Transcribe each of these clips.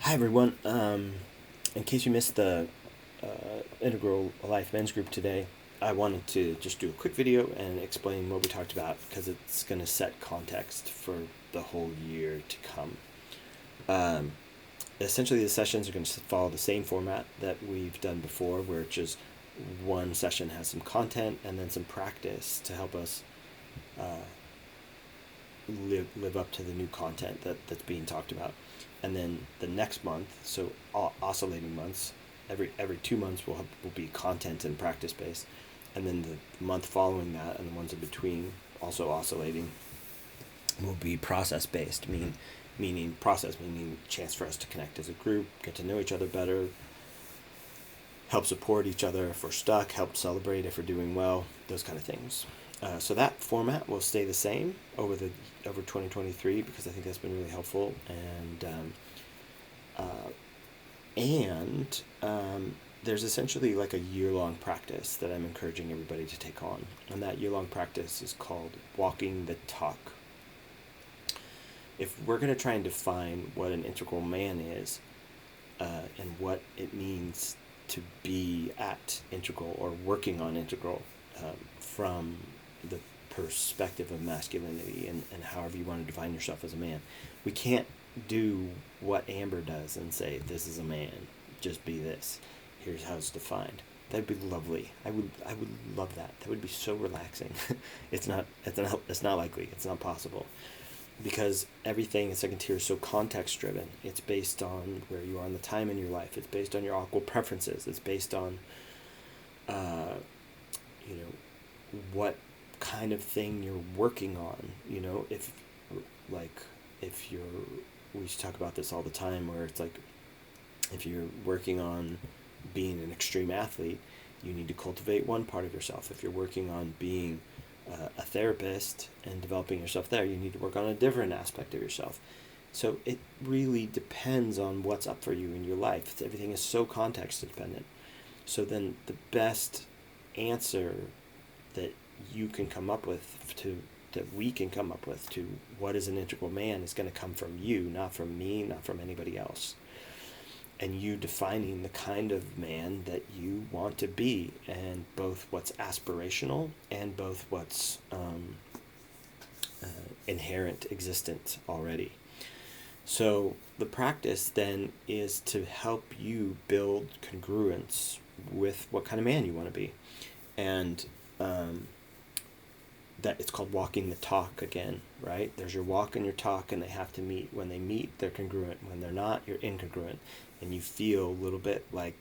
Hi everyone. In case you missed the Integral Life Men's Group today, I wanted to just do a quick video and explain what we talked about because it's going to set context for the whole year to come. Essentially, the sessions are going to follow the same format that we've done before, where it's just one session has some content and then some practice to help us live up to the new content that's being talked about. And then the next month, so oscillating months, every 2 months will be content and practice based, and then the month following that and the ones in between, also oscillating, will be process based. Meaning chance for us to connect as a group, get to know each other better, help support each other if we're stuck, help celebrate if we're doing well, those kind of things. So that format will stay the same over 2023 because I think that's been really helpful, and there's essentially like a year-long practice that I'm encouraging everybody to take on, and that year-long practice is called walking the talk. If we're going to try and define what an integral man is, and what it means to be at integral or working on integral, from the perspective of masculinity and however you want to define yourself as a man, we can't do what Amber does and say, this is a man, just be this, here's how it's defined. That'd be lovely. I would love that. That would be so relaxing. It's not likely. It's not possible, because everything in second tier is so context driven. It's based on where you are in the time in your life. It's based on your aqua preferences. It's based on what kind of thing you're working on. If you're, we used to talk about this all the time, where it's like, if you're working on being an extreme athlete, you need to cultivate one part of yourself. If you're working on being a therapist and developing yourself there, you need to work on a different aspect of yourself. So it really depends on what's up for you in your life. Everything is so context dependent. So then the best answer that you can come up with that we can come up with to what is an integral man is going to come from you, not from me, not from anybody else. And you defining the kind of man that you want to be, and both what's aspirational and both what's inherent, existent already. So the practice then is to help you build congruence with what kind of man you want to be. And that it's called walking the talk again, right? There's your walk and your talk, and they have to meet. When they meet, they're congruent. When they're not, you're incongruent. And you feel a little bit like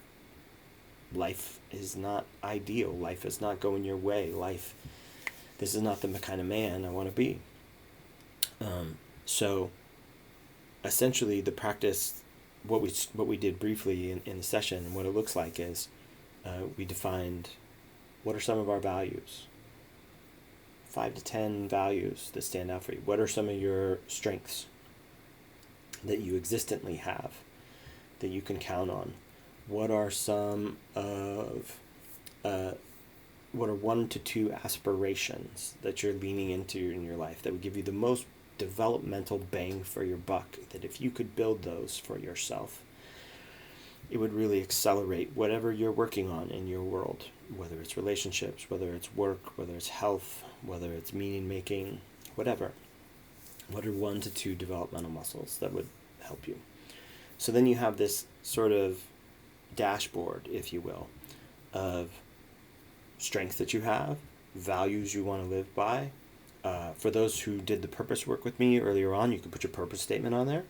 life is not ideal. Life is not going your way. This is not the kind of man I want to be. So essentially the practice, what we did briefly in the session, and what it looks like is, we defined what are some of our values. 5 to 10 values that stand out for you. What are some of your strengths that you existently have, that you can count on? What are some of what are 1 to 2 aspirations that you're leaning into in your life that would give you the most developmental bang for your buck, that if you could build those for yourself, it would really accelerate whatever you're working on in your world, whether it's relationships, whether it's work, whether it's health, whether it's meaning making, whatever. What are 1 to 2 developmental muscles that would help you? So then you have this sort of dashboard, if you will, of strengths that you have, values you want to live by. For those who did the purpose work with me earlier on, you can put your purpose statement on there.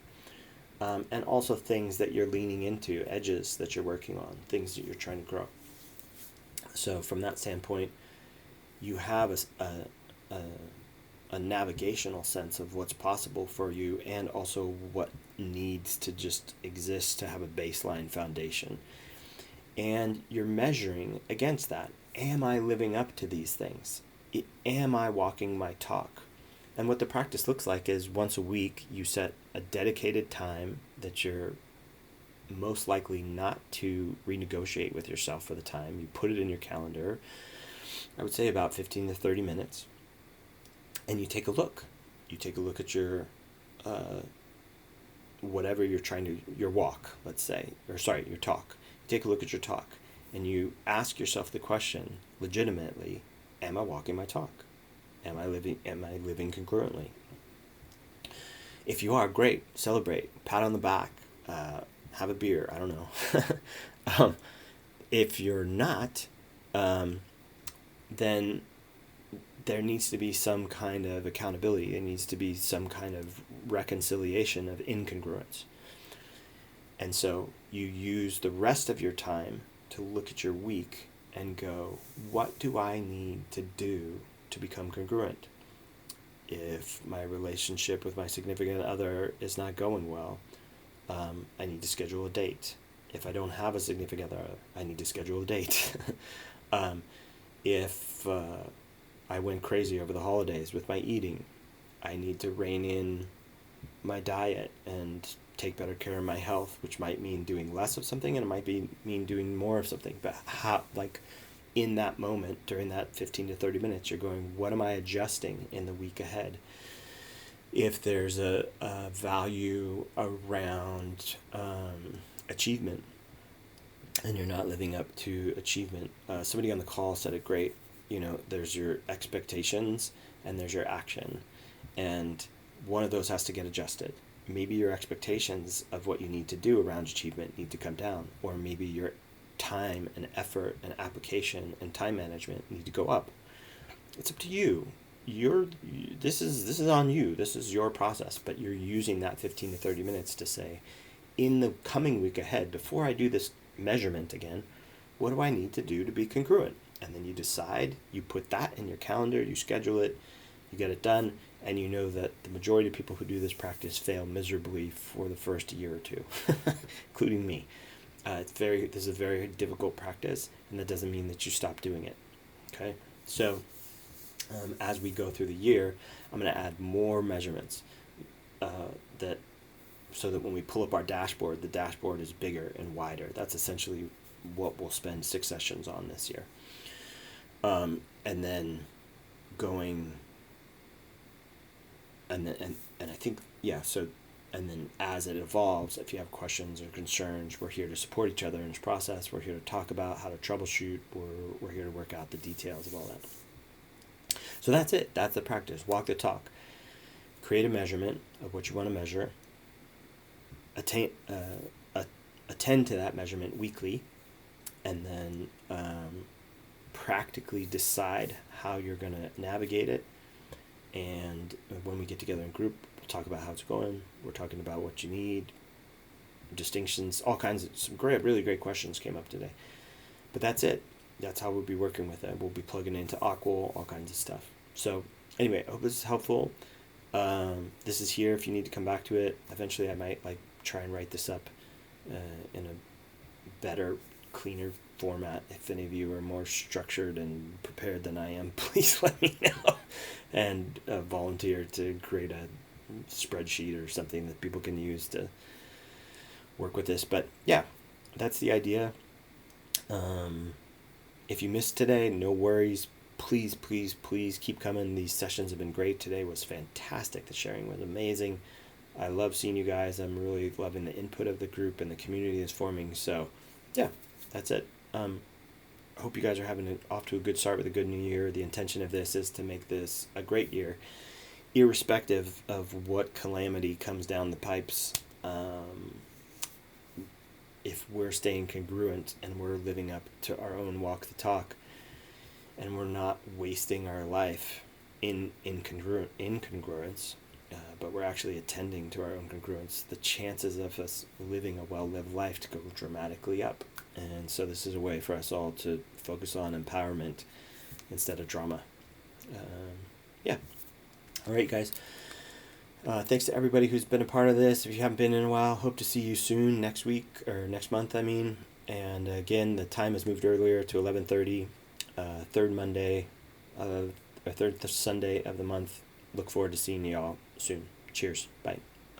And also things that you're leaning into, edges that you're working on, things that you're trying to grow. So from that standpoint, you have a navigational sense of what's possible for you, and also what needs to just exist to have a baseline foundation. And you're measuring against that. Am I living up to these things? Am I walking my talk? And what the practice looks like is once a week you set a dedicated time that you're most likely not to renegotiate with yourself for the time. You put it in your calendar, I would say about 15 to 30 minutes, and you take a look. You take a look at your whatever you're trying to, your walk, let's say, or sorry, your talk. Take a look at your talk and you ask yourself the question legitimately, am I walking my talk? Am I living congruently? If you are, great, celebrate, pat on the back, have a beer, I don't know. If you're not, then there needs to be some kind of accountability. There needs to be some kind of reconciliation of incongruence. And so you use the rest of your time to look at your week and go, what do I need to do to become congruent? If my relationship with my significant other is not going well, I need to schedule a date. If I don't have a significant other, I need to schedule a date. If I went crazy over the holidays with my eating, I need to rein in my diet and take better care of my health, which might mean doing less of something and it might mean doing more of something. But how, like, in that moment, during that 15 to 30 minutes, you're going, what am I adjusting in the week ahead? If there's a value around achievement and you're not living up to achievement, somebody on the call said it great. There's your expectations and there's your action, and one of those has to get adjusted. Maybe your expectations of what you need to do around achievement need to come down, or maybe your time and effort and application and time management need to go up. It's up to you. This is on you. This is your process, but you're using that 15 to 30 minutes to say, in the coming week ahead, before I do this measurement again, what do I need to do to be congruent? And then you decide, you put that in your calendar, you schedule it, you get it done, and you know that the majority of people who do this practice fail miserably for the first year or two, including me. This is a very difficult practice, and that doesn't mean that you stop doing it. Okay, so as we go through the year, I'm going to add more measurements so that when we pull up our dashboard, the dashboard is bigger and wider. That's essentially what we'll spend 6 sessions on this year. And then going, and I think, so, and then as it evolves, if you have questions or concerns, we're here to support each other in this process. We're here to talk about how to troubleshoot. We're here to work out the details of all that. So that's it. That's the practice. Walk the talk. Create a measurement of what you want to measure. Attend to that measurement weekly, and then practically decide how you're going to navigate it. And when we get together in group, we'll talk about how it's going. We're talking about what you need, distinctions, all kinds of some really great questions came up today. But that's it. That's how we'll be working with it. We'll be plugging into Aquil, all kinds of stuff. So anyway, I hope this is helpful. This is here if you need to come back to it. Eventually I might try and write this up in a better, cleaner format. If any of you are more structured and prepared than I am, please let me know and volunteer to create a spreadsheet or something that people can use to work with this. But yeah, that's the idea. If you missed today, no worries. Please keep coming. These sessions have been great. Today was fantastic. The sharing was amazing. I love seeing you guys. I'm really loving the input of the group and the community that's forming. So yeah, that's it. I hope you guys are having off to a good start with a good new year. The intention of this is to make this a great year, irrespective of what calamity comes down the pipes. If we're staying congruent and we're living up to our own walk the talk, and we're not wasting our life in incongruence, but we're actually attending to our own congruence, the chances of us living a well-lived life to go dramatically up. And so this is a way for us all to focus on empowerment instead of drama. Yeah. All right, guys. Thanks to everybody who's been a part of this. If you haven't been in a while, hope to see you soon, next month, I mean. And again, the time has moved earlier to 11:30, third Sunday of the month. Look forward to seeing you all soon. Cheers. Bye.